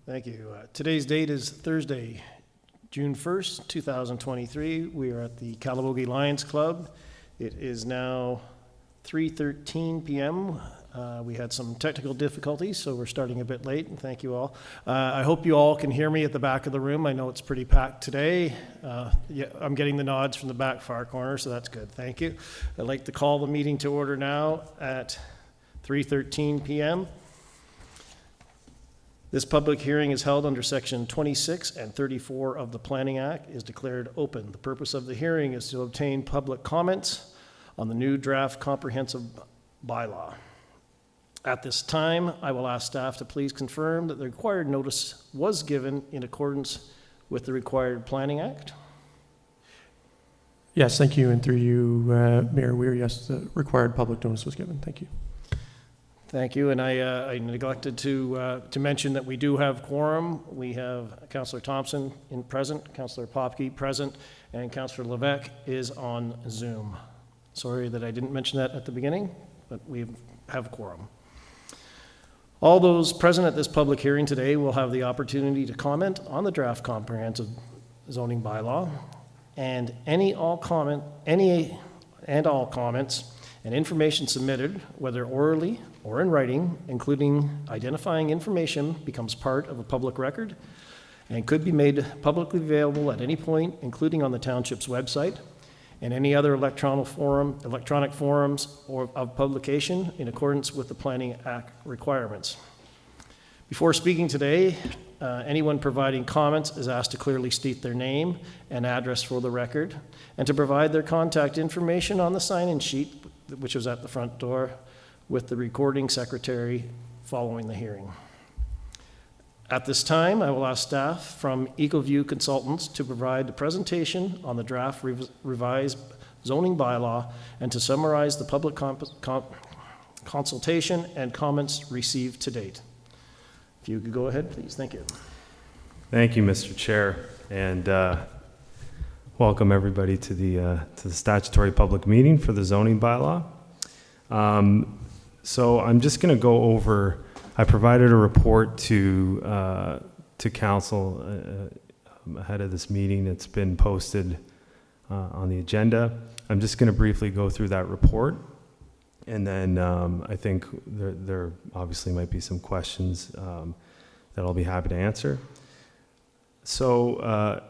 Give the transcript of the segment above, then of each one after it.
Thank you. Today's date is Thursday, June 1st, 2023. We are at the Calabogie Lions Club. It is now 3:13 p.m. We had some technical difficulties, so we're starting a bit late, and thank you all. I hope you all can hear me at the back of the room. I know it's pretty packed today. Yeah, I'm getting the nods from the back far corner, so that's good. Thank you. I'd like to call the meeting to order now at 3:13 p.m. This public hearing is held under Section 26 and 34 of the Planning Act, is declared open. The purpose of the hearing is to obtain public comments on the new draft comprehensive bylaw. At this time, I will ask staff to please confirm that the required notice was given in accordance with the required Planning Act. Yes, thank you. And through you, Mayor Weir, yes, the required public notice was given. Thank you. Thank you. And I neglected to mention that we do have quorum. We have Councillor Thompson present, Councillor Popke present, and Councillor Levesque is on Zoom. Sorry that I didn't mention that at the beginning, but we have quorum. All those present at this public hearing today will have the opportunity to comment on the draft comprehensive zoning bylaw, and all comments and information submitted, whether orally or in writing, including identifying information, becomes part of a public record and could be made publicly available at any point, including on the township's website and any other electronic forums or of publication in accordance with the Planning Act requirements. Before speaking today, anyone providing comments is asked to clearly state their name and address for the record, and to provide their contact information on the sign-in sheet, which was at the front door, with the recording secretary following the hearing. At this time, I will ask staff from EcoView Consultants to provide a presentation on the draft revised zoning bylaw and to summarize the public consultation and comments received to date. If you could go ahead, please. Thank you. Thank you, Mr. Chair, and welcome everybody to the statutory public meeting for the zoning bylaw. So I'm just going to go over. I provided a report to council ahead of this meeting. It's been posted on the agenda. I'm just going to briefly go through that report, and then I think there obviously might be some questions that I'll be happy to answer. So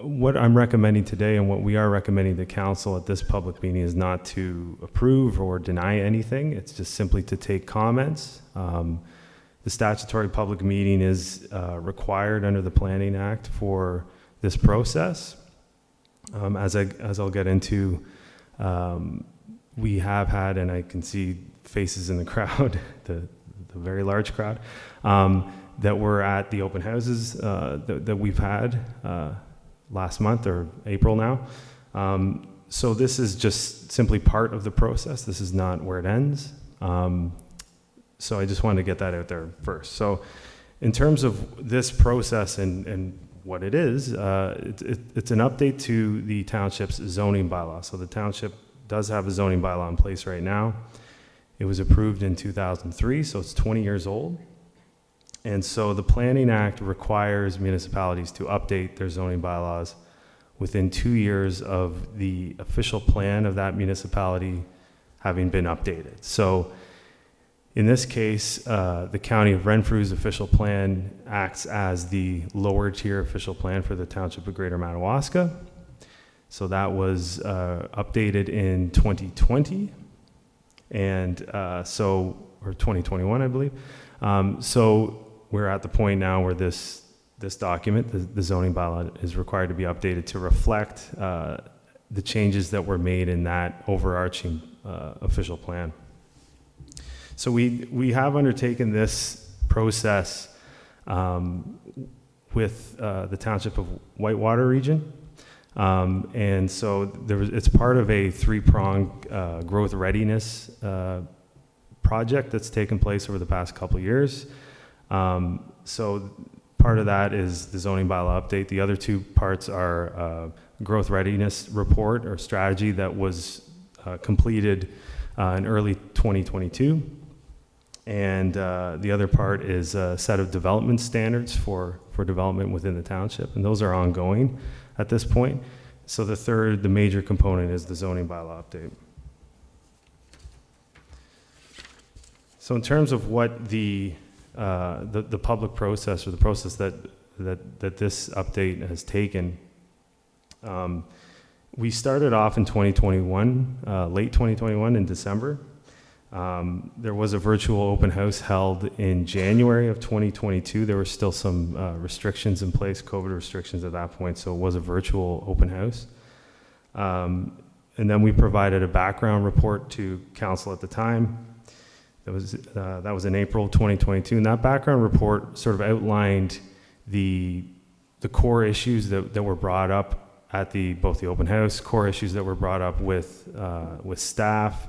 what I'm recommending today and what we are recommending to council at this public meeting is not to approve or deny anything. It's just simply to take comments. The statutory public meeting is required under the Planning Act for this process. As I'll get into, we have had, and I can see faces in the crowd, the very large crowd, that were at the open houses that we've had last month or April now. So this is just simply part of the process. This is not where it ends. So I just wanted to get that out there first. So in terms of this process and what it is, it's an update to the township's zoning bylaw. So the township does have a zoning bylaw in place right now. It was approved in 2003, so it's 20 years old. And so the Planning Act requires municipalities to update their zoning bylaws within 2 years of the official plan of that municipality having been updated. So in this case, the County of Renfrew's official plan acts as the lower tier official plan for the Township of Greater Madawaska. So that was updated in 2020, and or 2021, I believe. So we're at the point now where this document, the zoning bylaw, is required to be updated to reflect the changes that were made in that overarching official plan. So we have undertaken this process with the Township of Whitewater region. And so it's part of a three-pronged growth readiness project that's taken place over the past couple of years. So part of that is the zoning bylaw update. The other two parts are growth readiness report or strategy that was completed in early 2022. And the other part is a set of development standards for development within the township, and those are ongoing at this point. So the major component is the zoning bylaw update. So in terms of what the public process, or the process that this update has taken, we started off in 2021, late 2021 in December. There was a virtual open house held in January of 2022. There were still some restrictions in place, COVID restrictions at that point, so it was a virtual open house. And then we provided a background report to council at the time. That was in April of 2022, and that background report sort of outlined the core issues that were brought up at both the open house, core issues that were brought up with staff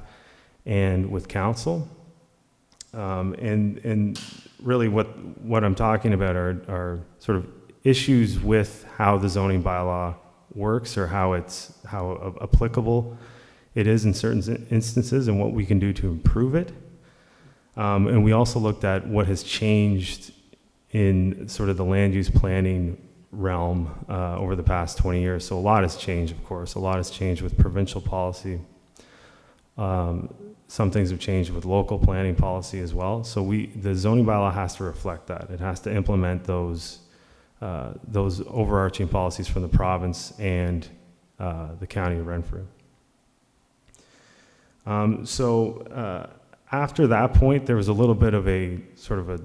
and with council. And really what I'm talking about are sort of issues with how the zoning bylaw works, or how applicable it is in certain instances, and what we can do to improve it. And we also looked at what has changed in sort of the land use planning realm over the past 20 years. So a lot has changed, of course. A lot has changed with provincial policy. Some things have changed with local planning policy as well. So the zoning bylaw has to reflect that. It has to implement those overarching policies from the province and the county of Renfrew. After that point, there was a little bit of a sort of a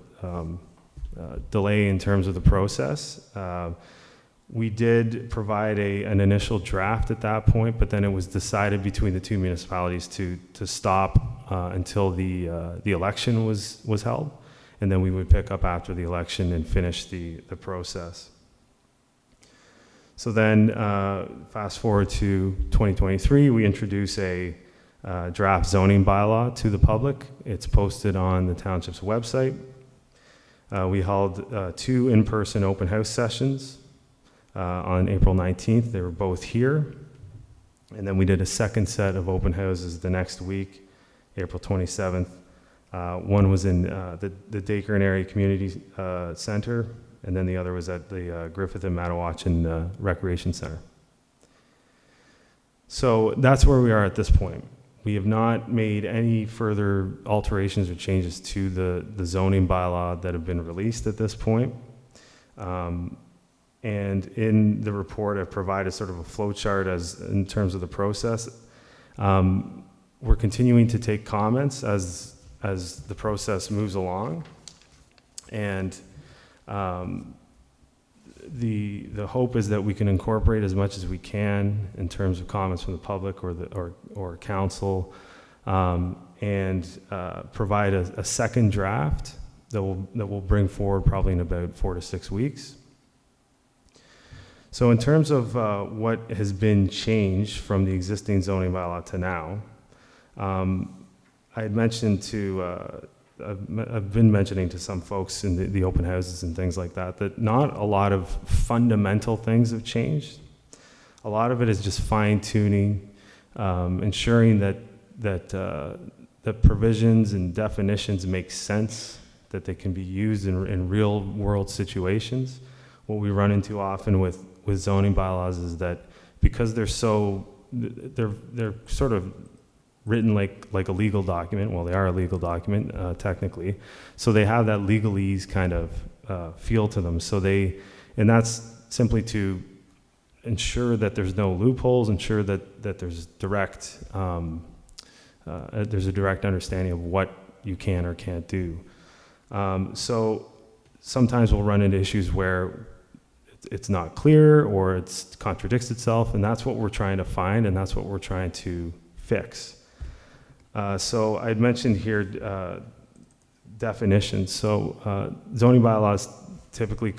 delay in terms of the process. We did provide an initial draft at that point, but then it was decided between the two municipalities to stop until the election was held, and then we would pick up after the election and finish the process. So then, fast forward to 2023, we introduce a draft zoning bylaw to the public. It's posted on the township's website. We held 2 in-person open house sessions on April 19th. They were both here. And then we did a second set of open houses the next week, April 27th. One was in the Dacre and Area Community Center, and then the other was at the Griffith and Madawaska Recreation Center. So that's where we are at this point. We have not made any further alterations or changes to the zoning bylaw that have been released at this point. And in the report, I've provided sort of a flow chart in terms of the process. We're continuing to take comments as the process moves along. And the hope is that we can incorporate as much as we can in terms of comments from the public or council, and provide a second draft that will bring forward probably in about 4 to 6 weeks. So in terms of what has been changed from the existing zoning bylaw to now, I had mentioned I've been mentioning to some folks in the open houses and things like that not a lot of fundamental things have changed. A lot of it is just fine-tuning, ensuring that provisions and definitions make sense, that they can be used in real-world situations. What we run into often with zoning bylaws is that because they're sort of written like a legal document. Well, they are a legal document, technically. So they have that legalese kind of feel to them. And that's simply to ensure that there's no loopholes, ensure that there's there's a direct understanding of what you can or can't do. So sometimes we'll run into issues where it's not clear or it contradicts itself, and that's what we're trying to find, and that's what we're trying to fix. So I'd mentioned here definitions. So zoning bylaws typically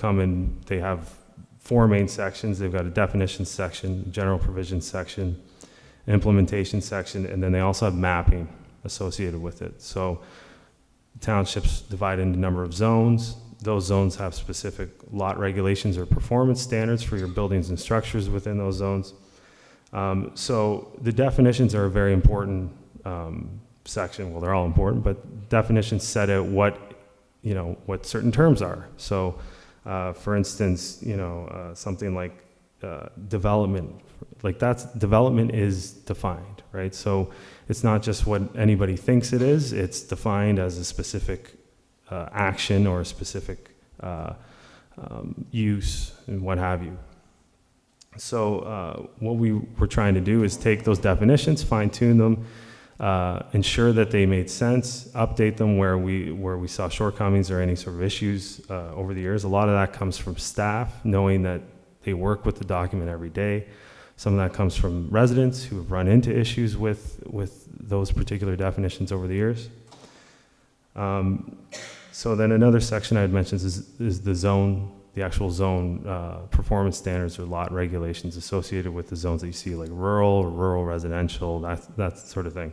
they have 4 main sections. They've got a definition section, general provisions section, an implementation section, and then they also have mapping associated with it. So townships divide into a number of zones. Those zones have specific lot regulations or performance standards for your buildings and structures within those zones. So the definitions are a very important section, well, they're all important, but definitions set out what, what certain terms are. So, for instance, something like development, development is defined, right? So it's not just what anybody thinks it is, it's defined as a specific action or a specific use and what have you. So what we were trying to do is take those definitions, fine-tune them, ensure that they made sense, update them where we saw shortcomings or any sort of issues over the years. A lot of that comes from staff, knowing that they work with the document every day. Some of that comes from residents who have run into issues with those particular definitions over the years. So then another section I had mentioned is the zone, the actual zone performance standards or lot regulations associated with the zones that you see, like rural or rural residential, that sort of thing.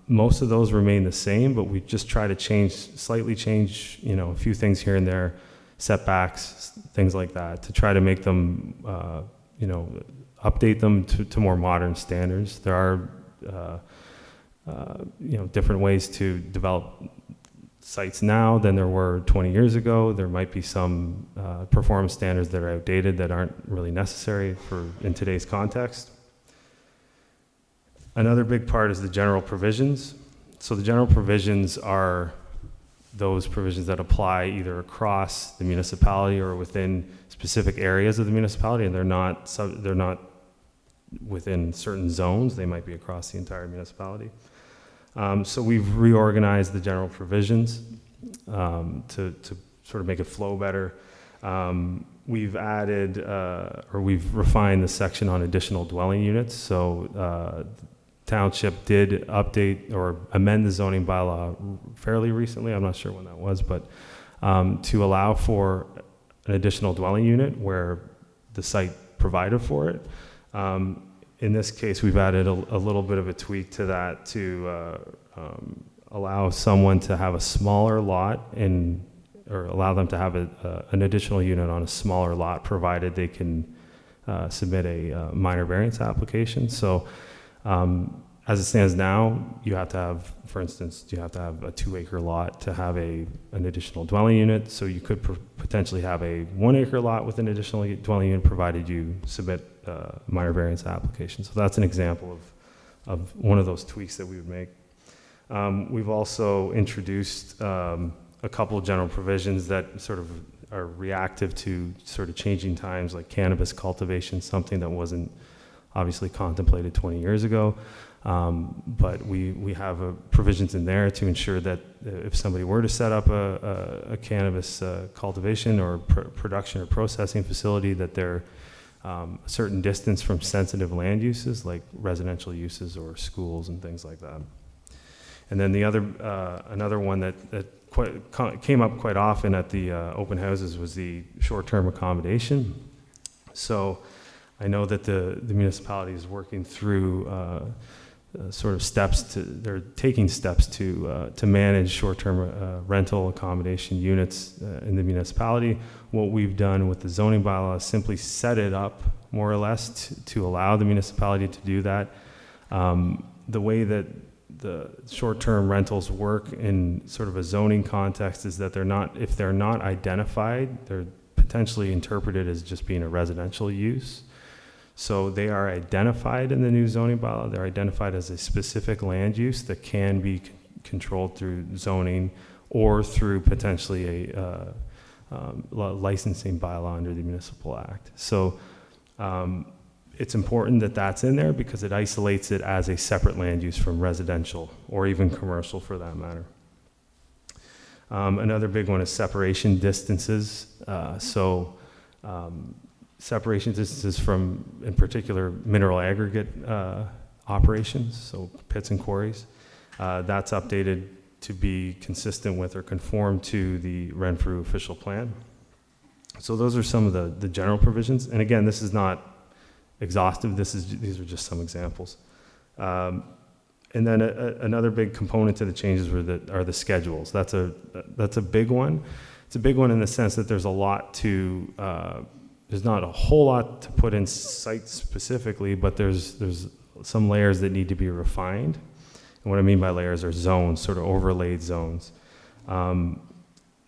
Most of those remain the same, but we just try to slightly change, a few things here and there, setbacks, things like that, to try to make them, update them to more modern standards. There are, different ways to develop sites now than there were 20 years ago. There might be some performance standards that are outdated that aren't really necessary in today's context. Another big part is the general provisions. So the general provisions are those provisions that apply either across the municipality or within specific areas of the municipality, and they're not within certain zones. They might be across the entire municipality. So we've reorganized the general provisions to sort of make it flow better. We've added or we've refined the section on additional dwelling units. So township did update or amend the zoning bylaw fairly recently. I'm not sure when that was, but to allow for an additional dwelling unit where the site provided for it. In this case, we've added a little bit of a tweak to that to allow someone to have a smaller lot or allow them to have an additional unit on a smaller lot, provided they can submit a minor variance application. So as it stands now, you have to have, for instance, you have to have a 2-acre lot to have an additional dwelling unit. So you could potentially have a 1-acre lot with an additional dwelling unit, provided you submit a minor variance application. So that's an example of one of those tweaks that we would make. We've also introduced a couple of general provisions that sort of are reactive to sort of changing times, like cannabis cultivation, something that wasn't obviously contemplated 20 years ago. But we have provisions in there to ensure that if somebody were to set up a cannabis cultivation or production or processing facility, that they're a certain distance from sensitive land uses like residential uses or schools and things like that. And then the other another one that came up quite often at the open houses was the short-term accommodation. So I know that the municipality is working through sort of they're taking steps to manage short-term rental accommodation units in the municipality. What we've done with the zoning bylaw is simply set it up more or less to allow the municipality to do that. The way that the short-term rentals work in sort of a zoning context is that if they're not identified, they're potentially interpreted as just being a residential use. So they are identified in the new zoning bylaw. They're identified as a specific land use that can be controlled through zoning or through potentially a licensing bylaw under the Municipal Act. So it's important that that's in there because it isolates it as a separate land use from residential or even commercial for that matter. Another big one is separation distances. Separation distances from, in particular, mineral aggregate operations, so pits and quarries. That's updated to be consistent with or conform to the Renfrew official plan. So those are some of the general provisions. And again, this is not exhaustive. These are just some examples. And then another big component to the changes are the schedules. That's a big one. It's a big one in the sense that there's a lot to there's not a whole lot to put in site specifically, but there's some layers that need to be refined. And what I mean by layers are zones, sort of overlaid zones.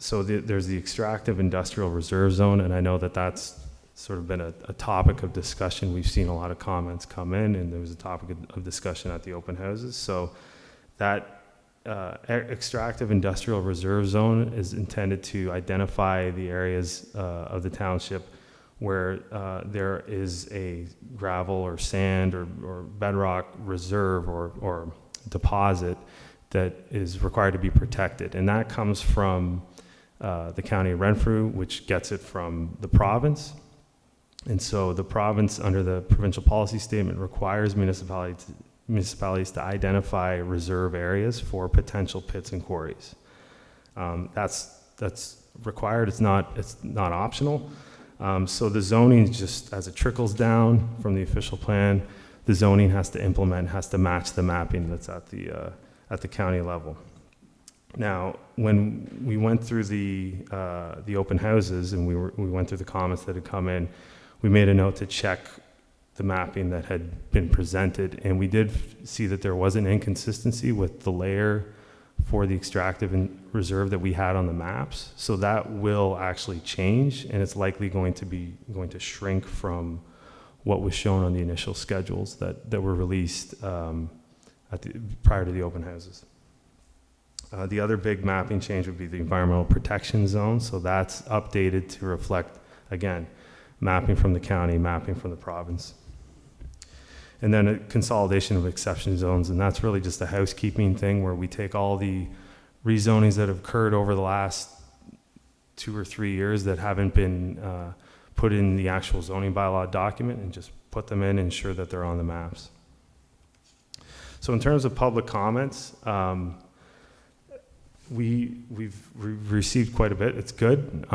So there's the extractive industrial reserve zone, and I know that that's sort of been a topic of discussion. We've seen a lot of comments come in, and there was a topic of discussion at the open houses. So that extractive industrial reserve zone is intended to identify the areas of the township where there is a gravel or sand or bedrock reserve or deposit that is required to be protected. And that comes from the county of Renfrew, which gets it from the province. And so the province, under the provincial policy statement, requires municipalities to identify reserve areas for potential pits and quarries. That's required. It's not optional. So the zoning, just as it trickles down from the official plan, the zoning has to match the mapping that's at the county level. Now, when we went through the open houses and we went through the comments that had come in, we made a note to check the mapping that had been presented, and we did see that there was an inconsistency with the layer for the extractive and reserve that we had on the maps. So that will actually change, and it's likely going to shrink from what was shown on the initial schedules that were released prior to the open houses. The other big mapping change would be the environmental protection zone. So that's updated to reflect, again, mapping from the county, mapping from the province. And then a consolidation of exception zones, and that's really just a housekeeping thing where we take all the rezonings that have occurred over the last 2 or 3 years that haven't been put in the actual zoning bylaw document and just put them in and ensure that they're on the maps. So in terms of public comments, we've received quite a bit. It's good.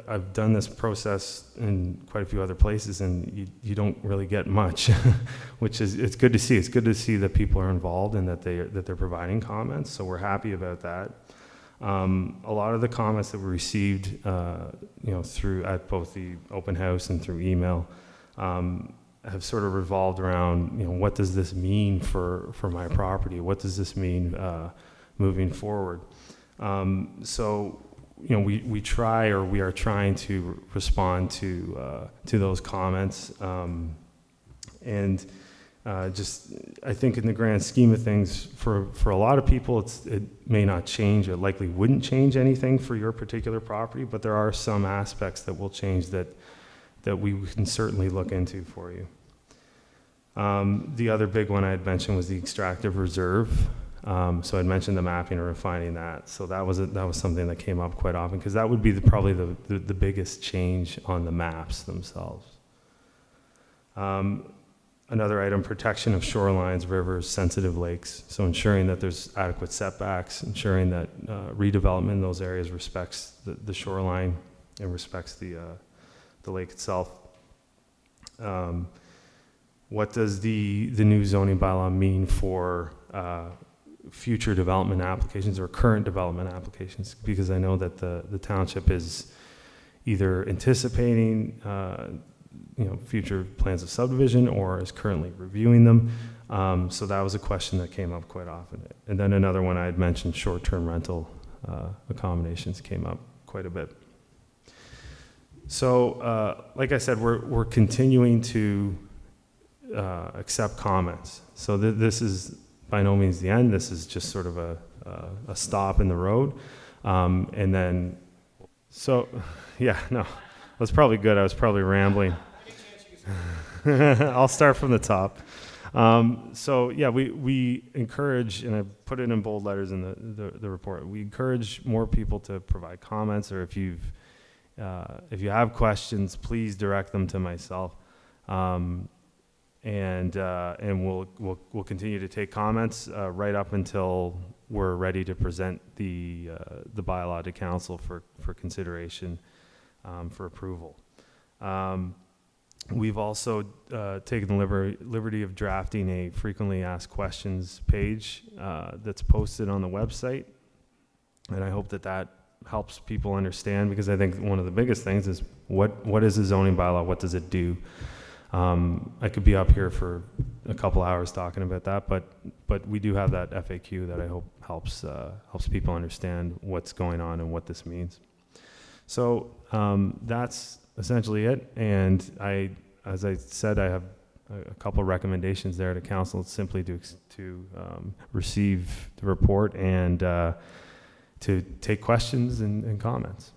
I've done this process in quite a few other places, and you don't really get much, which is, it's good to see. It's good to see that people are involved and that they're providing comments. So we're happy about that. A lot of the comments that we received, through at both the open house and through email, have sort of revolved around, what does this mean for my property? What does this mean moving forward? We are trying to respond to those comments, I think in the grand scheme of things, for a lot of people, it may not change. It likely wouldn't change anything for your particular property, but there are some aspects that will change that we can certainly look into for you. The other big one I had mentioned was the extractive reserve. So I'd mentioned the mapping and refining that. So that was something that came up quite often, because that would be probably the biggest change on the maps themselves. Another item, protection of shorelines, rivers, sensitive lakes. So ensuring that there's adequate setbacks, ensuring that redevelopment in those areas respects the shoreline and respects the lake itself. What does the new zoning bylaw mean for future development applications or current development applications? Because I know that the township is either anticipating future plans of subdivision or is currently reviewing them. So that was a question that came up quite often. And then another one I had mentioned, short-term rental accommodations, came up quite a bit. So like I said, we're continuing to accept comments. So this is by no means the end. This is just sort of a stop in the road. And then, that's probably good. I was probably rambling. I'll start from the top. We encourage, and I put it in bold letters in the report, we encourage more people to provide comments, or if you have questions, please direct them to myself. And we'll continue to take comments right up until we're ready to present the bylaw to council for consideration, for approval. We've also taken the liberty of drafting a frequently asked questions page that's posted on the website, and I hope that helps people understand, because I think one of the biggest things is what is a zoning bylaw, what does it do? I could be up here for a couple hours talking about that, but we do have that FAQ that I hope helps people understand what's going on and what this means. So that's essentially it. And as I said, I have a couple of recommendations there to council, simply to receive the report and to take questions and comments.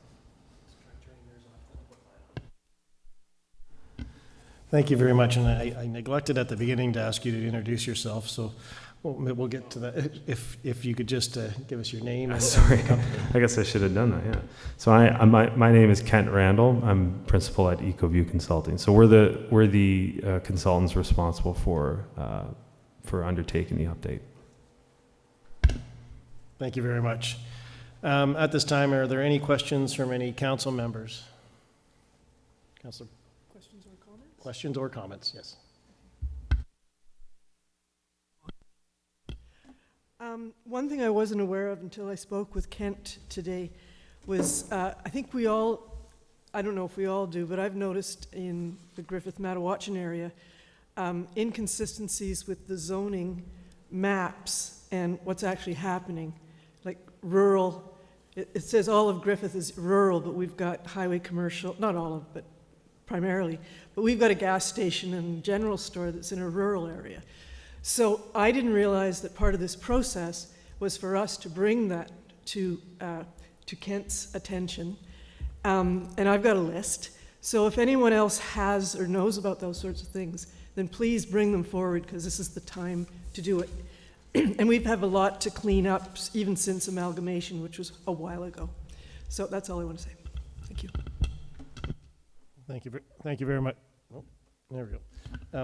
Thank you very much, and I neglected at the beginning to ask you to introduce yourself, so we'll get to that. If you could just give us your name and Sorry, your company. I guess I should have done that, yeah. So my name is Kent Randall. I'm principal at EcoView Consulting. So we're the consultants responsible for undertaking the update. Thank you very much. At this time, are there any questions from any council members? Councilor? Questions or comments, yes. One thing I wasn't aware of until I spoke with Kent today was, I think we all, I don't know if we all do, but I've noticed in the Griffith-Madawaska area, inconsistencies with the zoning maps and what's actually happening. Like rural, it says all of Griffith is rural, but we've got highway commercial, not all of, but primarily, but we've got a gas station and general store that's in a rural area. So I didn't realize that part of this process was for us to bring that to Kent's attention. And I've got a list. So if anyone else has or knows about those sorts of things, then please bring them forward, because this is the time to do it. And we've had a lot to clean up, even since amalgamation, which was a while ago. So that's all I want to say. Thank you. Thank you very much. Oh, there we go.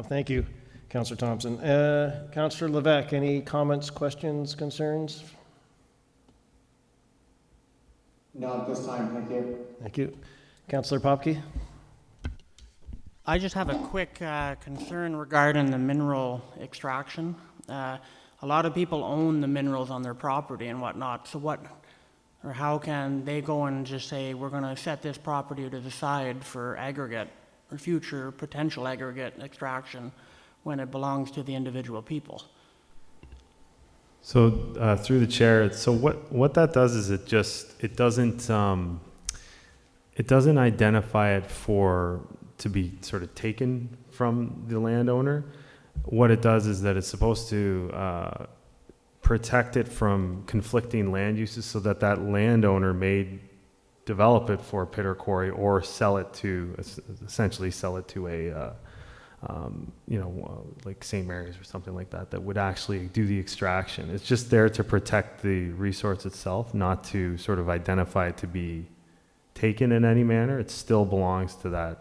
Thank you, Councillor Thompson. Councillor Levesque, any comments, questions, concerns? Not at this time, thank you. Thank you. Councillor Popke? I just have a quick concern regarding the mineral extraction. A lot of people own the minerals on their property and whatnot, so how can they go and just say, we're going to set this property to the side for aggregate or future potential aggregate extraction when it belongs to the individual people? So through the chair, so what that does is it doesn't identify it to be sort of taken from the landowner. What it does is that it's supposed to protect it from conflicting land uses, so that landowner may develop it for a pit or quarry, or essentially sell it to a like St. Mary's or something like that would actually do the extraction. It's just there to protect the resource itself, not to sort of identify it to be taken in any manner. It still belongs to the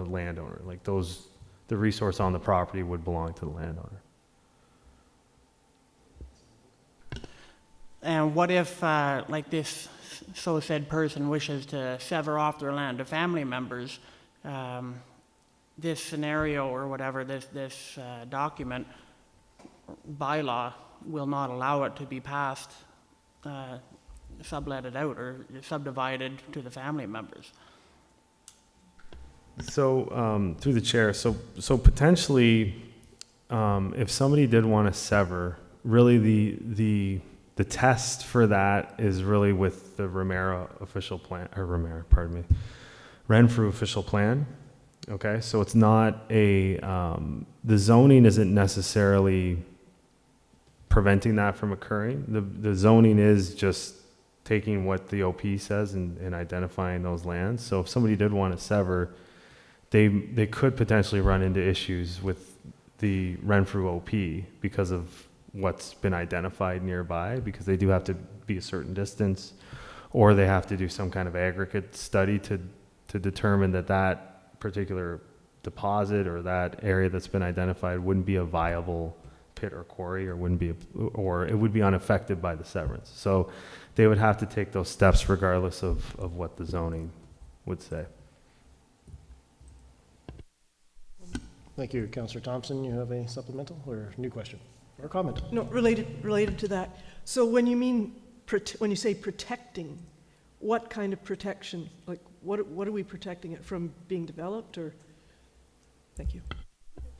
landowner. Like the resource on the property would belong to the landowner. And what if, like this so-said person wishes to sever off their land to family members? This scenario or whatever, this document, bylaw, will not allow it to be passed, subletted out or subdivided to the family members. So through the chair, so potentially, if somebody did want to sever, really the test for that is really with the Renfrew official plan. Okay, so it's not the zoning isn't necessarily preventing that from occurring. The zoning is just taking what the OP says and identifying those lands. So if somebody did want to sever, they could potentially run into issues with the Renfrew OP because of what's been identified nearby, because they do have to be a certain distance, or they have to do some kind of aggregate study to determine that particular deposit or that area that's been identified wouldn't be a viable pit or quarry, or it would be unaffected by the severance. So they would have to take those steps regardless of what the zoning would say. Thank you, Councillor Thompson. You have a supplemental or new question or comment? No, related to that. So when you say protecting, what kind of protection? Like what are we protecting it from being developed, or Thank you.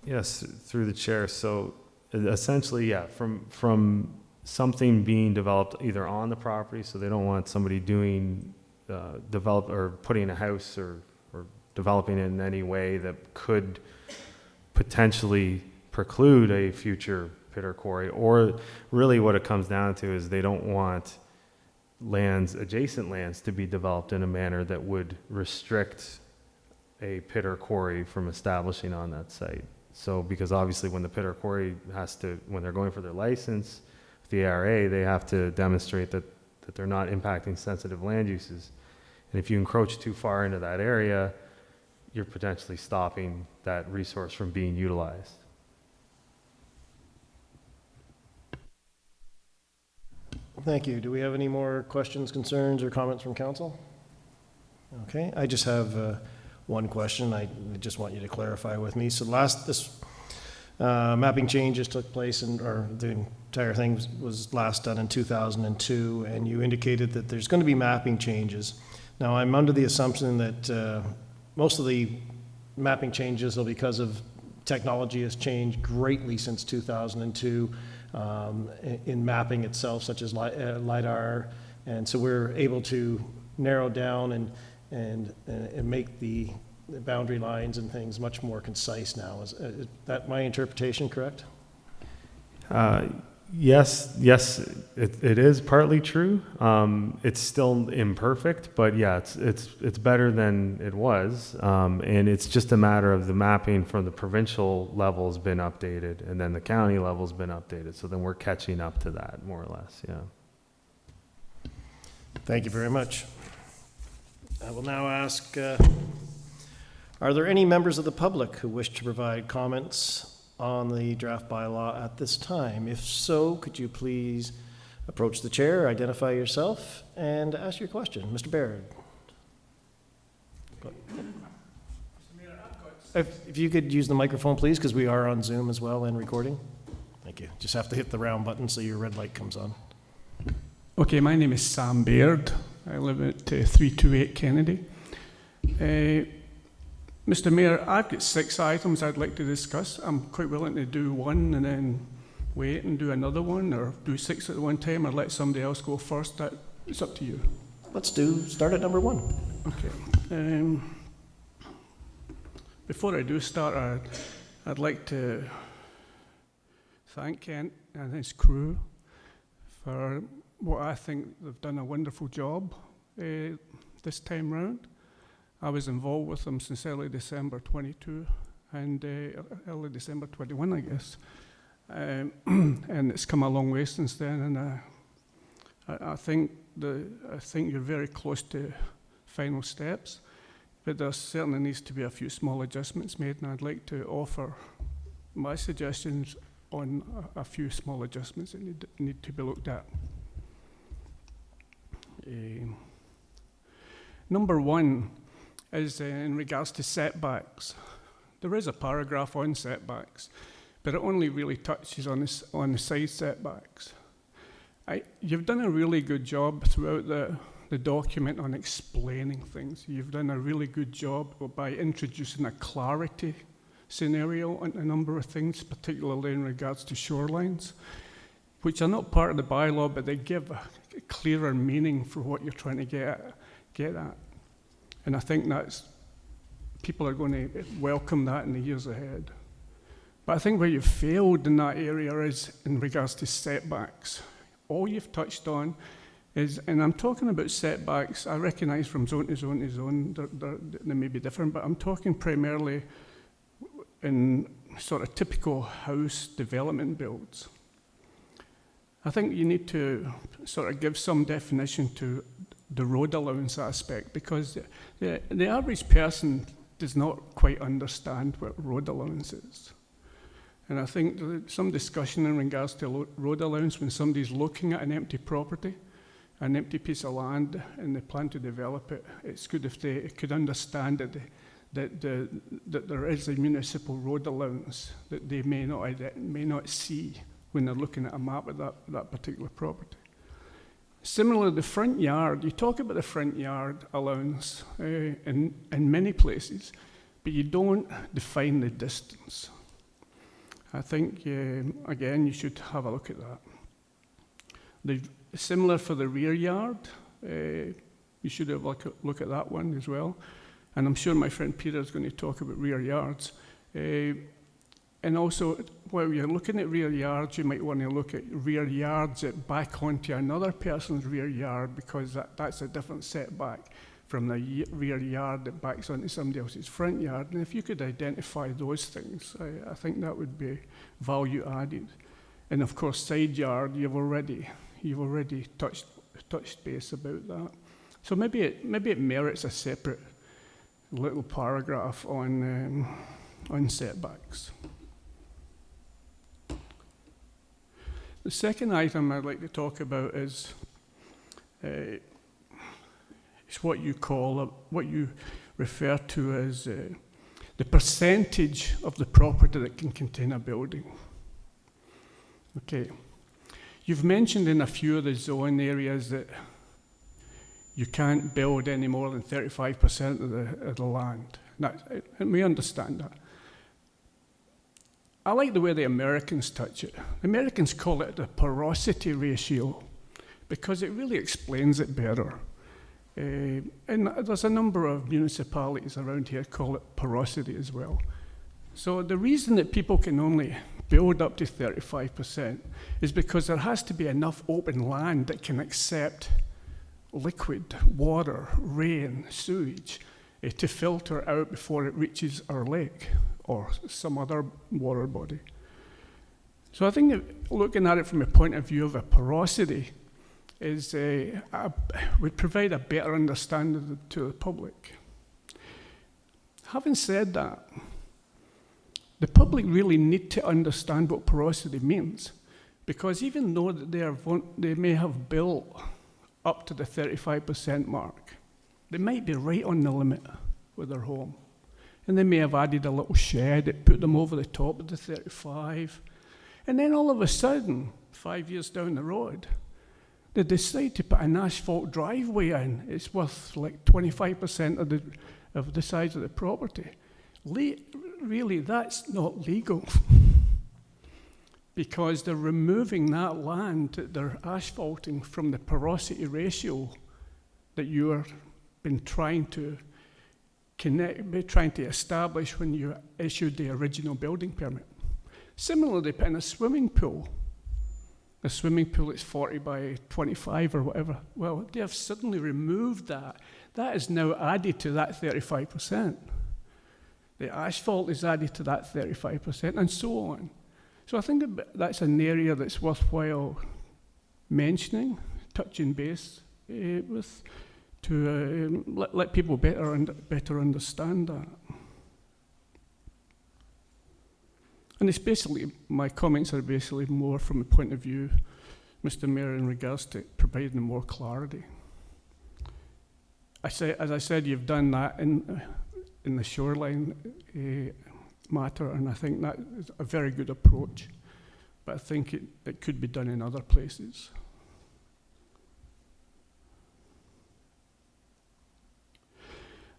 Yes, through the chair. So essentially, yeah, from something being developed either on the property, so they don't want somebody doing, develop or putting a house or developing it in any way that could potentially preclude a future pit or quarry, or really what it comes down to is they don't want adjacent lands to be developed in a manner that would restrict a pit or quarry from establishing on that site. So, because obviously when the pit or quarry when they're going for their license, the ARA, they have to demonstrate that they're not impacting sensitive land uses. And if you encroach too far into that area, you're potentially stopping that resource from being utilized. Thank you. Do we have any more questions, concerns, or comments from council? Okay, I just have one question. I just want you to clarify with me. So this mapping changes took place, or the entire thing was last done in 2002, and you indicated that there's going to be mapping changes. Now, I'm under the assumption that most of the mapping changes are because of technology has changed greatly since 2002 in mapping itself, such as LiDAR, and so we're able to narrow down and make the boundary lines and things much more concise now. Is that my interpretation correct? Yes, it is partly true. It's still imperfect, but yeah, it's better than it was. And it's just a matter of the mapping from the provincial level has been updated, and then the county level has been updated. So then we're catching up to that, more or less. Yeah. Thank you very much. I will now ask, are there any members of the public who wish to provide comments on the draft bylaw at this time? If so, could you please approach the chair, identify yourself, and ask your question. Mr. Baird. If you could use the microphone, please, because we are on Zoom as well and recording. Thank you. Just have to hit the round button so your red light comes on. Okay, my name is Sam Baird. I live at 328 Kennedy. Mr. Mayor, I've got 6 items I'd like to discuss. I'm quite willing to do one and then wait and do another one, or do 6 at one time, or let somebody else go first. It's up to you. Let's start at number 1. Okay. Before I do start, I'd like to thank Kent and his crew for what I think they've done a wonderful job this time round. I was involved with them since early December 22 and early December 21, I guess. And it's come a long way since then, and I think you're very close to final steps, but there certainly needs to be a few small adjustments made, and I'd like to offer my suggestions on a few small adjustments that need to be looked at. Number 1 is in regards to setbacks. There is a paragraph on setbacks, but it only really touches on the side setbacks. You've done a really good job throughout the document on explaining things. You've done a really good job by introducing a clarity scenario on a number of things, particularly in regards to shorelines, which are not part of the bylaw, but they give a clearer meaning for what you're trying to get at. And I think people are going to welcome that in the years ahead. But I think where you've failed in that area is in regards to setbacks. All you've touched on is, and I'm talking about setbacks, I recognize from zone to zone to zone, they may be different, but I'm talking primarily in sort of typical house development builds. I think you need to sort of give some definition to the road allowance aspect, because the average person does not quite understand what road allowance is. And I think there's some discussion in regards to road allowance when somebody's looking at an empty property, an empty piece of land, and they plan to develop it. It's good if they could understand that there is a municipal road allowance that they may not see when they're looking at a map of that particular property. Similarly, the front yard, you talk about the front yard allowance in many places, but you don't define the distance. I think, again, you should have a look at that. Similar for the rear yard, you should have a look at that one as well. And I'm sure my friend Peter is going to talk about rear yards. And also, while you're looking at rear yards, you might want to look at rear yards that back onto another person's rear yard, because that's a different setback from the rear yard that backs onto somebody else's front yard. And if you could identify those things, I think that would be value added. And of course, side yard, you've already touched base about that. So maybe it merits a separate little paragraph on setbacks. The second item I'd like to talk about is what you refer to as the percentage of the property that can contain a building. Okay, you've mentioned in a few of the zone areas that you can't build any more than 35% of the land. And we understand that. I like the way the Americans touch it. The Americans call it the porosity ratio because it really explains it better. And there's a number of municipalities around here call it porosity as well. So the reason that people can only build up to 35% is because there has to be enough open land that can accept liquid, water, rain, sewage to filter out before it reaches our lake or some other water body. So I think that looking at it from a point of view of a porosity would provide a better understanding to the public. Having said that, the public really need to understand what porosity means, because even though that they may have built up to the 35% mark, they might be right on the limit with their home. And they may have added a little shed that put them over the top of the 35. And then all of a sudden, 5 years down the road, they decide to put an asphalt driveway in. It's worth like 25% of the size of the property. Really, that's not legal. Because they're removing that land that they're asphalting from the porosity ratio that you have been trying to establish when you issued the original building permit. Similarly, in a swimming pool is 40 by 25 or whatever. Well, they have suddenly removed that. That is now added to that 35%. The asphalt is added to that 35%, and so on. So I think that's an area that's worthwhile mentioning, touching base with, to let people better understand that. And it's basically, my comments are basically more from a point of view, Mr. Mayor, in regards to providing more clarity. As I said, you've done that in the shoreline matter, and I think that is a very good approach. But I think it could be done in other places.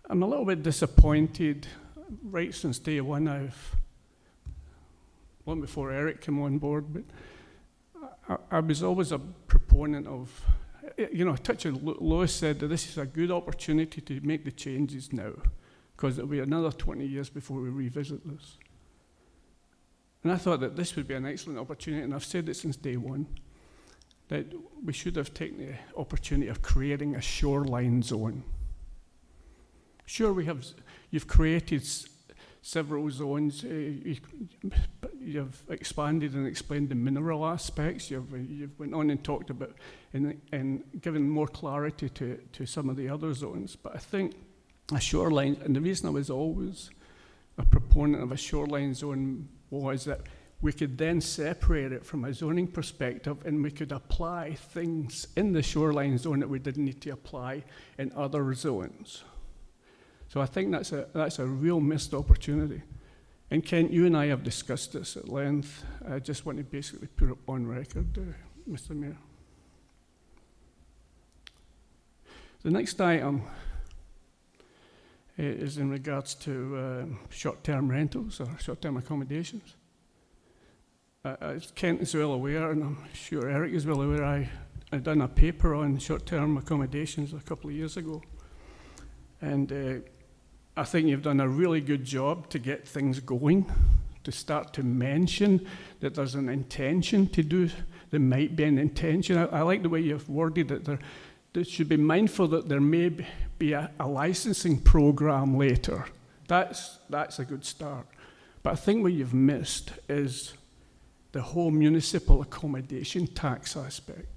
I'm a little bit disappointed. Right since day one, long before Eric came on board, but I was always a proponent of, touching Lois said that this is a good opportunity to make the changes now, because it'll be another 20 years before we revisit this. And I thought that this would be an excellent opportunity, and I've said it since day one, that we should have taken the opportunity of creating a shoreline zone. Sure, you've created several zones. You've expanded and explained the mineral aspects. You've went on and talked about and given more clarity to some of the other zones. But I think a shoreline, and the reason I was always a proponent of a shoreline zone was that we could then separate it from a zoning perspective, and we could apply things in the shoreline zone that we didn't need to apply in other zones. So I think that's a real missed opportunity. And Kent, you and I have discussed this at length. I just want to basically put it on record, Mr. Mayor. The next item, is in regards to short-term rentals or short-term accommodations. As Kent is well aware, and I'm sure Eric is well aware, I done a paper on short-term accommodations a couple of years ago. And I think you've done a really good job to get things going, to start to mention that there's an intention to do, there might be an intention. I like the way you've worded it. They should be mindful that there may be a licensing program later. That's a good start. But I think what you've missed is the whole municipal accommodation tax aspect.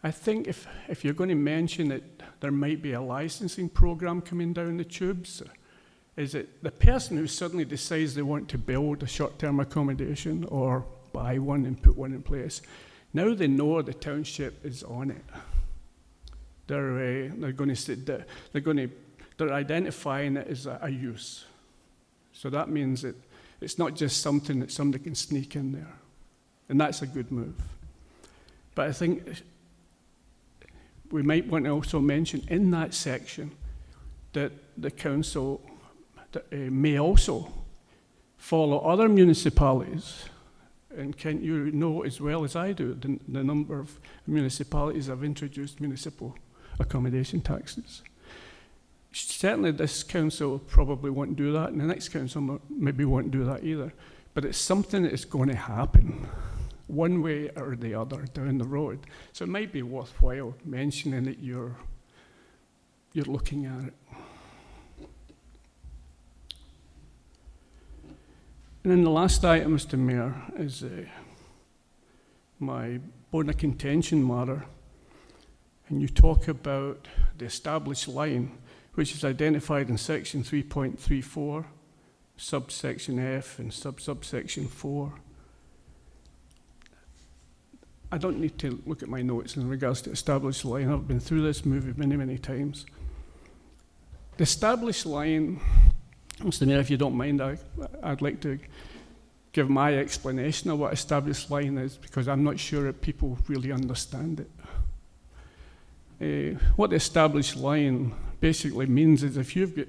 I think if you're going to mention that there might be a licensing program coming down the tubes, is it the person who suddenly decides they want to build a short-term accommodation or buy one and put one in place, now they know the township is on it. They're going to sit there, they're identifying it as a use. So that means that it's not just something that somebody can sneak in there. And that's a good move. But I think we might want to also mention in that section that the council may also follow other municipalities. And Kent, you know as well as I do the number of municipalities have introduced municipal accommodation taxes. Certainly this council probably won't do that, and the next council maybe won't do that either. But it's something that is going to happen one way or the other down the road. So it might be worthwhile mentioning that you're looking at it. And then the last item, Mr. Mayor, is my bone of contention matter. And you talk about the established line, which is identified in section 3.34, subsection F and subsection 4. I don't need to look at my notes in regards to established line. I've been through this movie many, many times. The established line, Mr. Mayor, if you don't mind, I'd like to give my explanation of what established line is, because I'm not sure that people really understand it. What the established line basically means is if you've got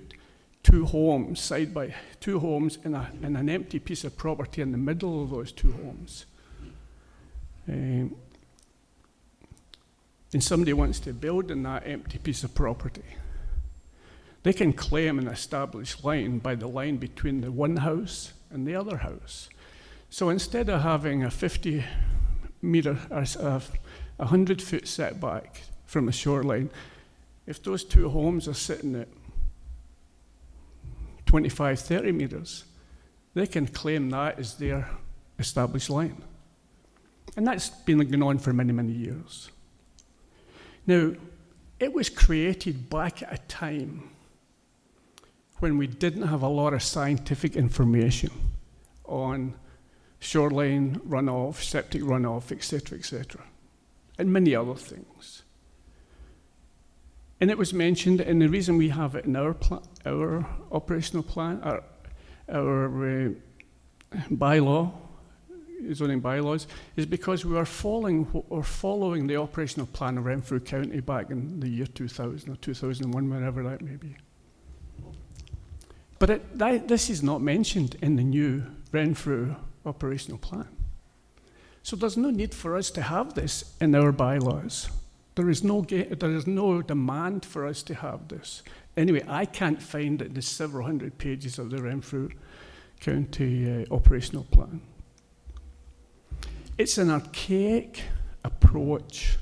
two homes in an empty piece of property in the middle of those two homes, and somebody wants to build in that empty piece of property, they can claim an established line by the line between the one house and the other house. So instead of having a 50-meter or a 100-foot setback from the shoreline, if those two homes are sitting at 25, 30 meters, they can claim that as their established line. And that's been going on for many, many years. Now, it was created back at a time when we didn't have a lot of scientific information on shoreline runoff, septic runoff, etc., and many other things. And it was mentioned, and the reason we have it in our operational plan, our bylaw, zoning bylaws, is because we are following the operational plan of Renfrew County back in the year 2000 or 2001, whenever that may be. But this is not mentioned in the new Renfrew operational plan. So there's no need for us to have this in our bylaws. There is no demand for us to have this. Anyway, I can't find it in the several hundred pages of the Renfrew County operational plan. It's an archaic approach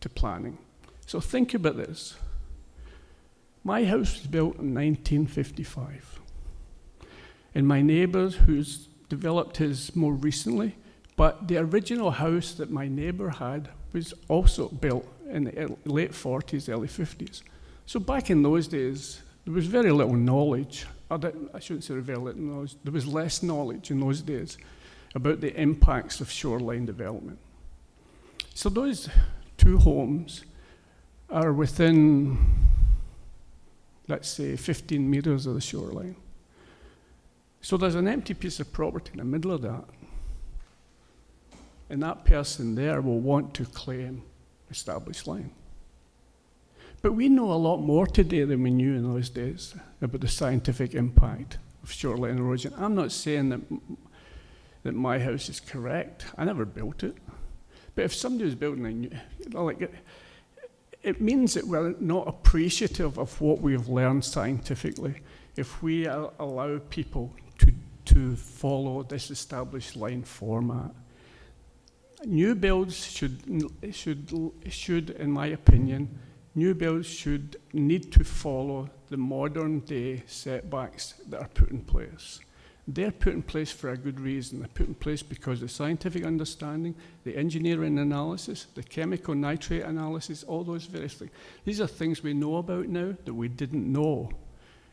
to planning. So think about this. My house was built in 1955. And my neighbour, who's developed his more recently, but the original house that my neighbour had was also built in the late 40s, early 50s. So back in those days, there was very little knowledge. I shouldn't say very little knowledge. There was less knowledge in those days about the impacts of shoreline development. So those two homes are within, let's say, 15 meters of the shoreline. So there's an empty piece of property in the middle of that. And that person there will want to claim established line. But we know a lot more today than we knew in those days about the scientific impact of shoreline erosion. I'm not saying that my house is correct. I never built it. But if somebody was building a new, it means that we're not appreciative of what we've learned scientifically if we allow people to follow this established line format. New builds should, in my opinion, new builds should need to follow the modern day setbacks that are put in place. They're put in place for a good reason. They're put in place because the scientific understanding, the engineering analysis, the chemical nitrate analysis, all those various things. These are things we know about now that we didn't know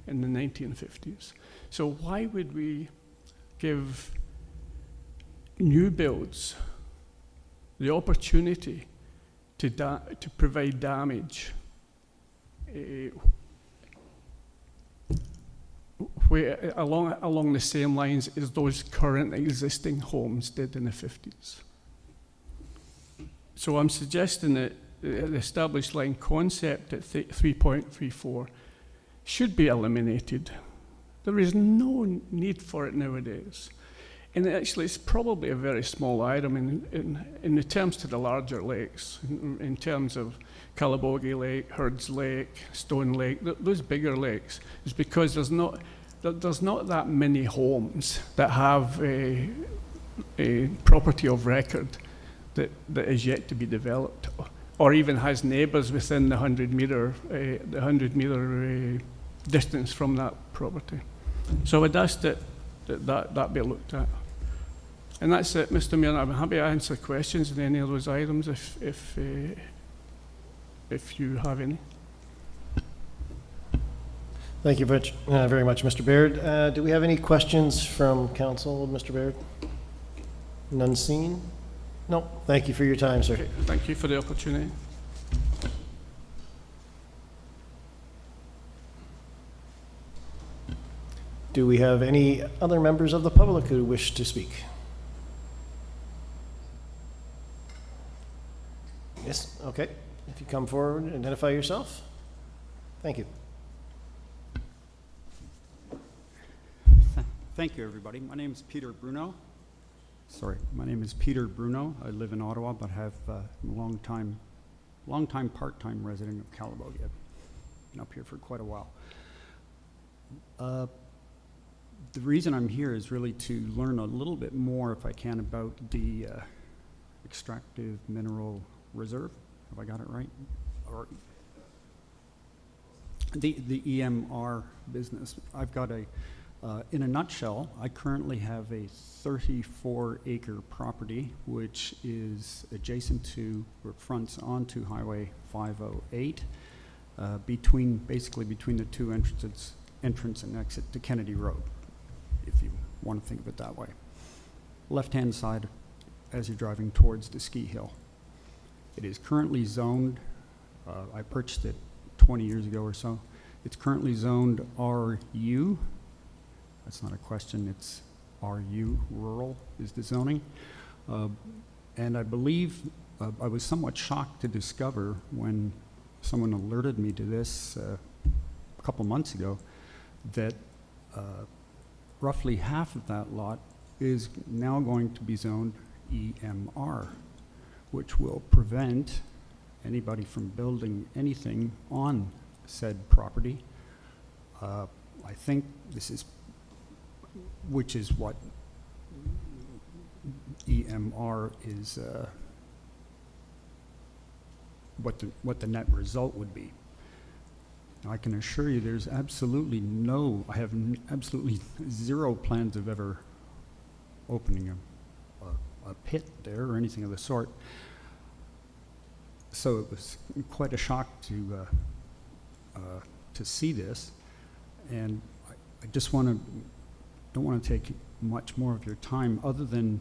in the 1950s. So why would we give new builds the opportunity to provide damage along the same lines as those current existing homes did in the 50s? So I'm suggesting that the established line concept at 3.34 should be eliminated. There is no need for it nowadays. And actually, it's probably a very small item in the terms to the larger lakes, in terms of Calabogie Lake, Hurds Lake, Stone Lake, those bigger lakes. It's because there's not that many homes that have a property of record that is yet to be developed, or even has neighbours within the 100-metre distance from that property. So I would ask that be looked at. And that's it, Mr. Mayor. I'm happy to answer questions on any of those items if you have any. Thank you very much, Mr. Baird. Do we have any questions from council, Mr. Baird? None seen? No. Thank you for your time, sir. Okay, thank you for the opportunity. Do we have any other members of the public who wish to speak? Yes, okay. If you come forward and identify yourself. Thank you. Thank you, everybody. My name is Peter Bruno. My name is Peter Bruno. I live in Ottawa, but have a long-time part-time resident of Calabogie. I've been up here for quite a while. The reason I'm here is really to learn a little bit more, if I can, about the extractive mineral reserve. Have I got it right? Or the EMR business. I've got in a nutshell, I currently have a 34-acre property which is adjacent to, or fronts onto Highway 508, basically between the two entrance and exit to Kennedy Road, if you want to think of it that way. Left-hand side as you're driving towards the ski hill. It is currently zoned, I purchased it 20 years ago or so. It's currently zoned RU. That's not a question, it's RU, rural is the zoning. And I believe, I was somewhat shocked to discover when someone alerted me to this a couple months ago, that roughly half of that lot is now going to be zoned EMR, which will prevent anybody from building anything on said property. I think this is, which is what EMR is, what the net result would be. Now, I can assure you there's absolutely I have absolutely zero plans of ever opening a pit there or anything of the sort. So it was quite a shock to see this, and I just don't want to take much more of your time other than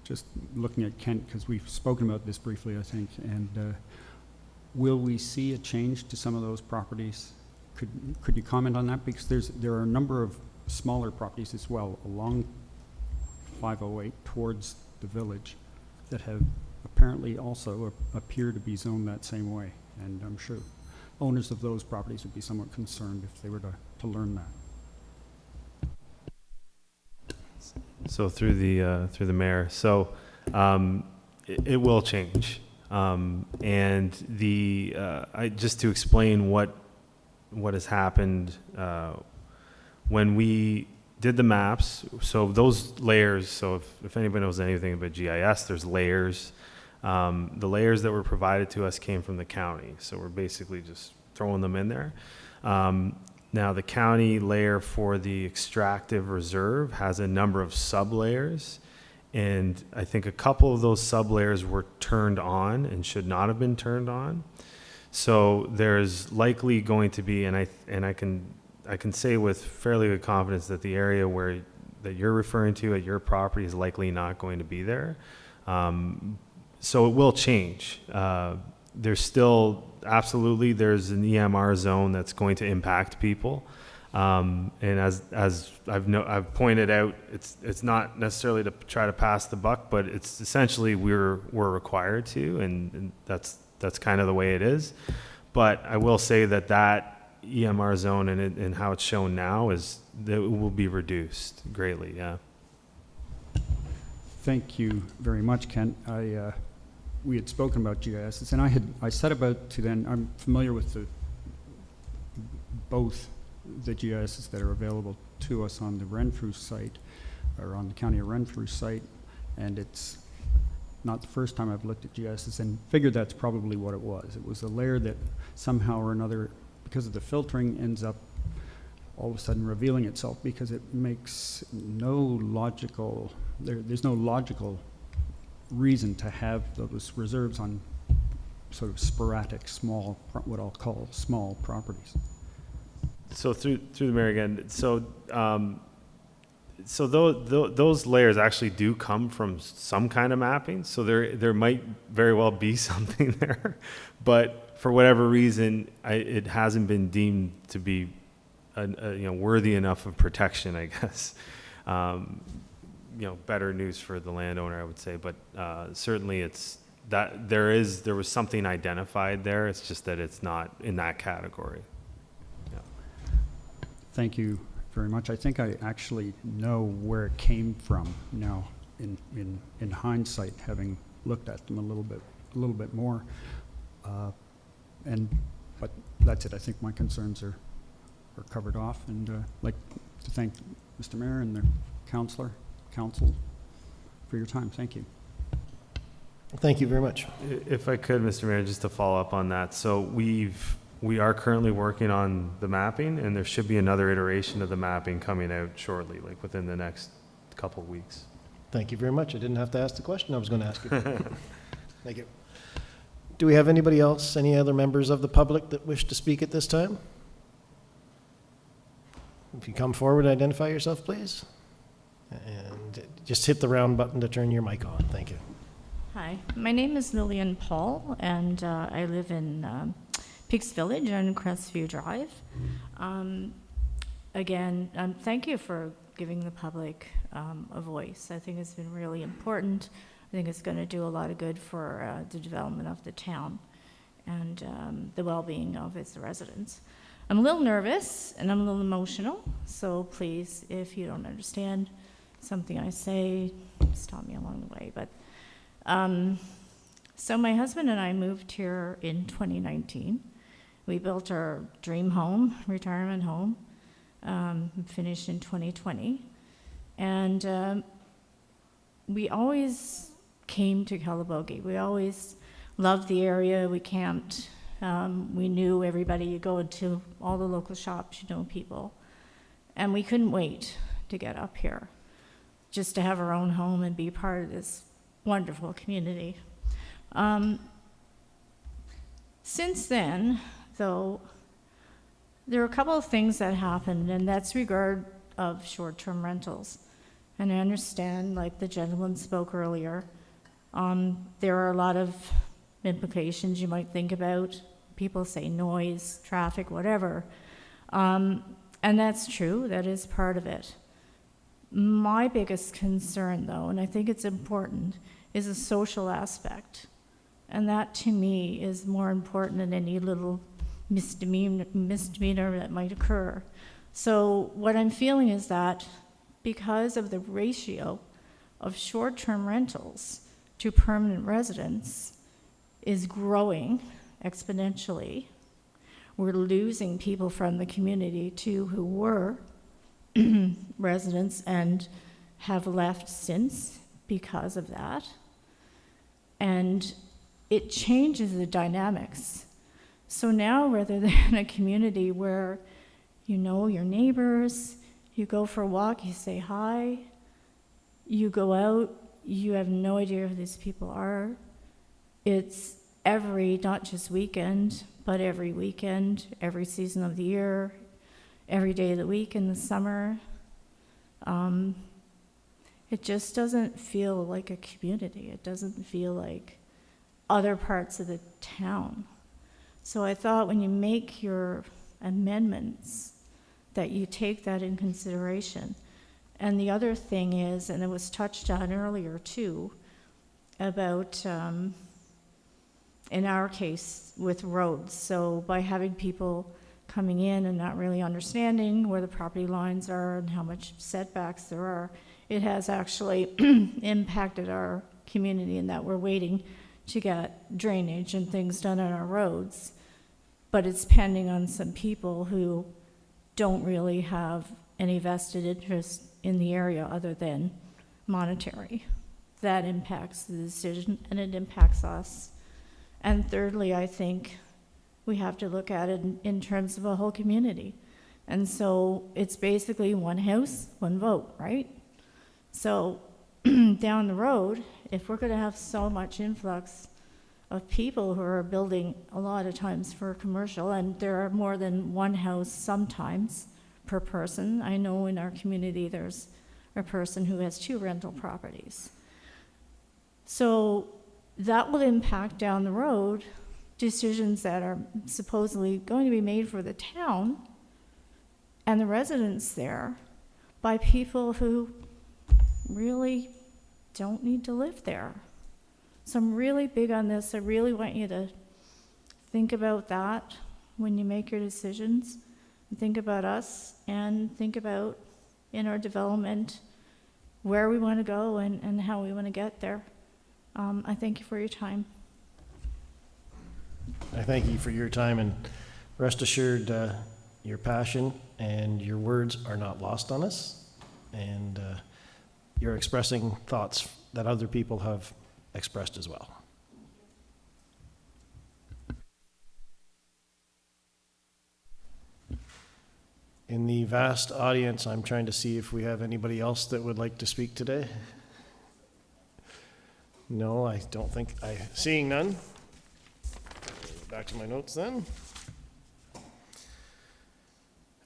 just looking at Kent, because we've spoken about this briefly, I think, and will we see a change to some of those properties? Could you comment on that? Because there are a number of smaller properties as well along 508 towards the village that have apparently also appear to be zoned that same way. And I'm sure owners of those properties would be somewhat concerned if they were to learn that. So through the mayor, so it will change, and just to explain what has happened when we did the maps. So those layers. So if anybody knows anything about GIS, there's layers. The layers that were provided to us came from the county, so we're basically just throwing them in there. Now, the county layer for the extractive reserve has a number of sub-layers, and I think a couple of those sub-layers were turned on and should not have been turned on. So there's likely going to be, and I can say with fairly good confidence that the area that you're referring to at your property is likely not going to be there. So it will change. There's still, absolutely, there's an EMR zone that's going to impact people. And as I've pointed out, it's not necessarily to try to pass the buck, but it's essentially we're required to, and that's kind of the way it is. But I will say that EMR zone and how it's shown now is that it will be reduced greatly. Yeah. Thank you very much, Kent. We had spoken about GIS, and I set about to then, I'm familiar with both the GISs that are available to us on the Renfrew site, or on the County of Renfrew site, and it's not the first time I've looked at GISs and figured that's probably what it was. It was a layer that somehow or another, because of the filtering, ends up all of a sudden revealing itself, because it makes no logical, there's no logical reason to have those reserves on sort of sporadic, small, what I'll call small properties. So through the mayor again. So those layers actually do come from some kind of mapping. So there might very well be something there, but for whatever reason, it hasn't been deemed to be worthy enough of protection, I guess. Better news for the landowner, I would say, but certainly it's that there was something identified there. It's just that it's not in that category. Yeah. Thank you very much. I think I actually know where it came from now in hindsight, having looked at them a little bit more. But that's it. I think my concerns are covered off, and I'd like to thank Mr. Mayor and the council for your time. Thank you. Thank you very much. If I could, Mr. Mayor, just to follow up on that. So we are currently working on the mapping, and there should be another iteration of the mapping coming out shortly, like within the next couple of weeks. Thank you very much. I didn't have to ask the question I was going to ask you. Thank you. Do we have anybody else, any other members of the public that wish to speak at this time? If you come forward, identify yourself, please. And just hit the round button to turn your mic on. Thank you. Hi, my name is Lillian Paul, and I live in Peaks Village on Crestview Drive. Again, thank you for giving the public a voice. I think it's been really important. I think it's going to do a lot of good for the development of the town and the well-being of its residents. I'm a little nervous and I'm a little emotional, so please, if you don't understand something I say, stop me along the way. But so my husband and I moved here in 2019. We built our dream home, retirement home, finished in 2020. And we always came to Calabogie. We always loved the area. We camped. We knew everybody. You go to all the local shops, you know people. And we couldn't wait to get up here, just to have our own home and be part of this wonderful community. Since then, though, there are a couple of things that happened, and that's regard of short-term rentals. And I understand, like the gentleman spoke earlier, there are a lot of implications you might think about. People say noise, traffic, whatever. And that's true, that is part of it. My biggest concern, though, and I think it's important, is a social aspect. And that, to me, is more important than any little misdemeanor that might occur. So what I'm feeling is that because of the ratio of short-term rentals to permanent residents is growing exponentially, we're losing people from the community too who were residents and have left since because of that. And it changes the dynamics. So now, rather than a community where you know your neighbors, you go for a walk, you say hi, you go out, you have no idea who these people are. It's every, not just weekend, but every weekend, every season of the year, every day of the week in the summer. It just doesn't feel like a community. It doesn't feel like other parts of the town. So I thought when you make your amendments that you take that in consideration. And the other thing is, and it was touched on earlier too, about, in our case, with roads. So by having people coming in and not really understanding where the property lines are and how much setbacks there are, it has actually impacted our community in that we're waiting to get drainage and things done on our roads. But it's pending on some people who don't really have any vested interest in the area other than monetary. That impacts the decision and it impacts us. And thirdly, I think we have to look at it in terms of a whole community. And so it's basically one house, one vote, right? So down the road, if we're going to have so much influx of people who are building a lot of times for commercial, and there are more than one house sometimes per person. I know in our community there's a person who has 2 rental properties. So that will impact down the road decisions that are supposedly going to be made for the town and the residents there by people who really don't need to live there. So I'm really big on this. I really want you to think about that when you make your decisions. Think about us and think about in our development where we want to go and how we want to get there. I thank you for your time. I thank you for your time, and rest assured your passion and your words are not lost on us, and you're expressing thoughts that other people have expressed as well. In the vast audience, I'm trying to see if we have anybody else that would like to speak today. No, I don't think seeing none. Back to my notes then.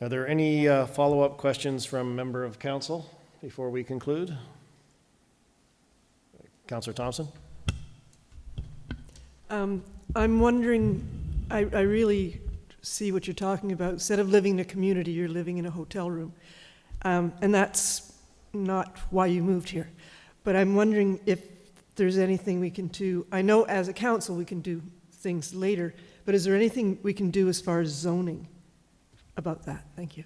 Are there any follow-up questions from member of council before we conclude? Councillor Thompson? I'm wondering, I really see what you're talking about. Instead of living in a community, you're living in a hotel room. And that's not why you moved here. But I'm wondering if there's anything we can do. I know as a council we can do things later, but is there anything we can do as far as zoning about that? Thank you.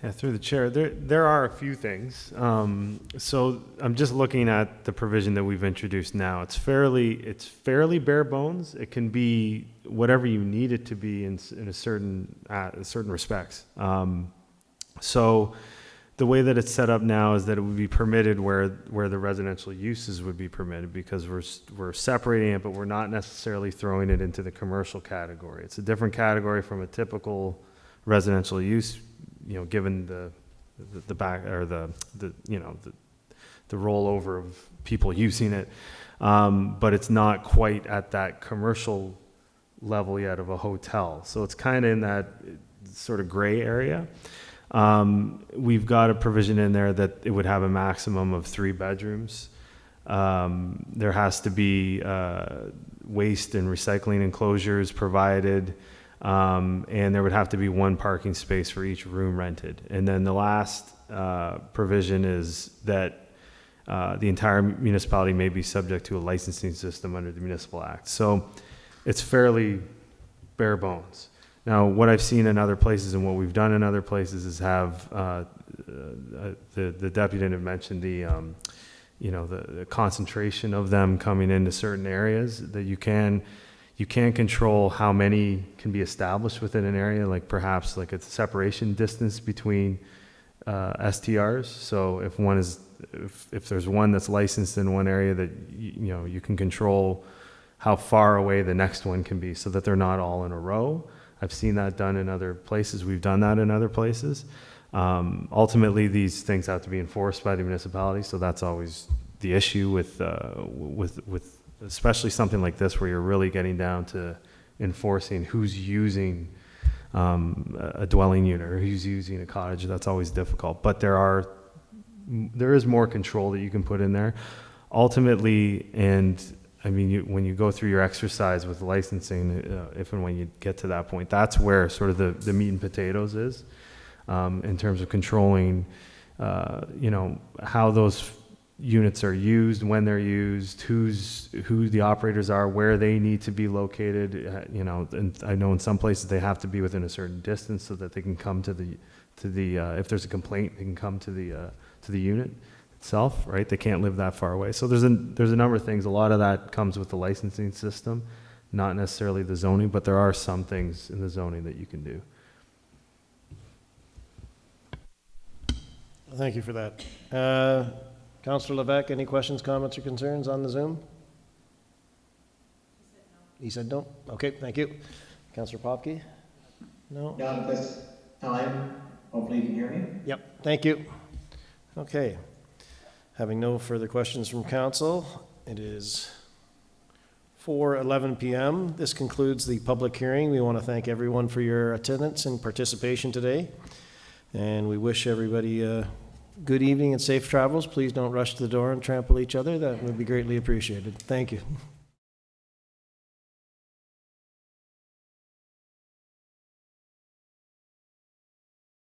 Yeah, through the chair, there are a few things. So I'm just looking at the provision that we've introduced now. It's fairly bare bones. It can be whatever you need it to be in certain respects. So the way that it's set up now is that it would be permitted where the residential uses would be permitted, because we're separating it, but we're not necessarily throwing it into the commercial category. It's a different category from a typical residential use, given the back or the rollover of people using it, but it's not quite at that commercial level yet of a hotel. So it's kind of in that sort of gray area. We've got a provision in there that it would have a maximum of 3 bedrooms. There has to be waste and recycling enclosures provided, and there would have to be 1 parking space for each room rented. And then the last provision is that the entire municipality may be subject to a licensing system under the Municipal Act. So it's fairly bare bones. Now, what I've seen in other places and what we've done in other places is have, the deputy had mentioned the concentration of them coming into certain areas, that you can control how many can be established within an area, like perhaps like a separation distance between STRs. So if there's one that's licensed in one area, that you can control how far away the next one can be so that they're not all in a row. I've seen that done in other places. We've done that in other places. Ultimately, these things have to be enforced by the municipality, so that's always the issue with especially something like this, where you're really getting down to enforcing who's using a dwelling unit or who's using a cottage. That's always difficult, but there is more control that you can put in there. Ultimately, and I mean, when you go through your exercise with licensing, if and when you get to that point, that's where sort of the meat and potatoes is, in terms of controlling, how those units are used, when they're used, who the operators are, where they need to be located. And I know in some places they have to be within a certain distance so that they can come to the if there's a complaint, they can come to the unit itself, right? They can't live that far away. So there's a number of things. A lot of that comes with the licensing system, not necessarily the zoning, but there are some things in the zoning that you can do. Thank you for that. Councillor Levesque, any questions, comments, or concerns on the Zoom? He said no. Okay, thank you. Councillor Popke? No? Not at this time. Hopefully you can hear me. Yep, thank you. Okay. Having no further questions from council, it is 4:11 p.m. This concludes the public hearing. We want to thank everyone for your attendance and participation today. And we wish everybody a good evening and safe travels. Please don't rush to the door and trample each other. That would be greatly appreciated. Thank you.